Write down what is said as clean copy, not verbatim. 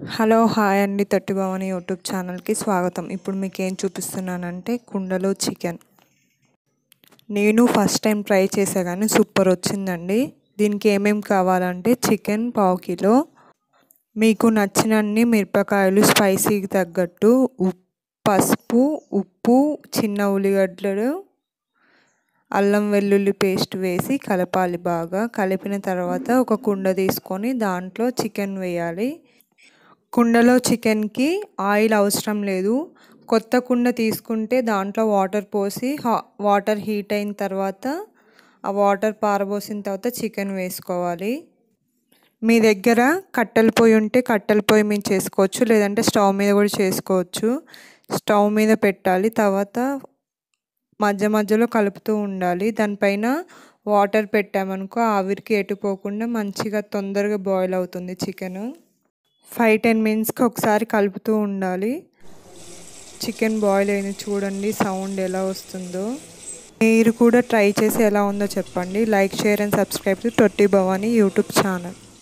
Hello hi అండి, తట్టి Bhavani YouTube ఛానల్కి స్వాగతం. ఇప్పుడు మీకు ఏం చూపిస్తున్నానంటే కుండలో చికెన్. నేను ఫస్ట్ టైం ట్రై చేసా కానీ సూపర్ వచ్చిందండి. దీనికి ఏమేమి కావాలంటే చికెన్ పావు కిలో, మీకు నచ్చినన్ని మిరపకాయలు స్పైసీకి తగ్గట్టు, పసుపు, ఉప్పు, చిన్న ఉల్లిగడ్డలు, అల్లం వెల్లుల్లి పేస్ట్ వేసి కలపాలి. బాగా కలిపిన తర్వాత ఒక కుండ తీసుకొని దాంట్లో చికెన్ వేయాలి. కుండలో చికెన్కి ఆయిల్ అవసరం లేదు. కొత్త కుండ తీసుకుంటే దాంట్లో వాటర్ పోసి వాటర్ హీట్ అయిన తర్వాత ఆ వాటర్ పారబోసిన తర్వాత చికెన్ వేసుకోవాలి. మీ దగ్గర కట్టెల పొయ్యి ఉంటే కట్టెల పొయ్యి మీద చేసుకోవచ్చు, లేదంటే స్టవ్ మీద కూడా చేసుకోవచ్చు. స్టవ్ మీద పెట్టాలి. తర్వాత మధ్య మధ్యలో కలుపుతూ ఉండాలి. దానిపైన వాటర్ పెట్టామనుకో ఆవిరికి ఎటుపోకుండా మంచిగా తొందరగా బాయిల్ అవుతుంది చికెన్. 5-10 మినిట్స్కి ఒకసారి కలుపుతూ ఉండాలి. చికెన్ బాయిల్ అయింది చూడండి, సౌండ్ ఎలా వస్తుందో. మీరు కూడా ట్రై చేసి ఎలా ఉందో చెప్పండి. Like, share and subscribe to తట్టి భవాని యూట్యూబ్ ఛానల్.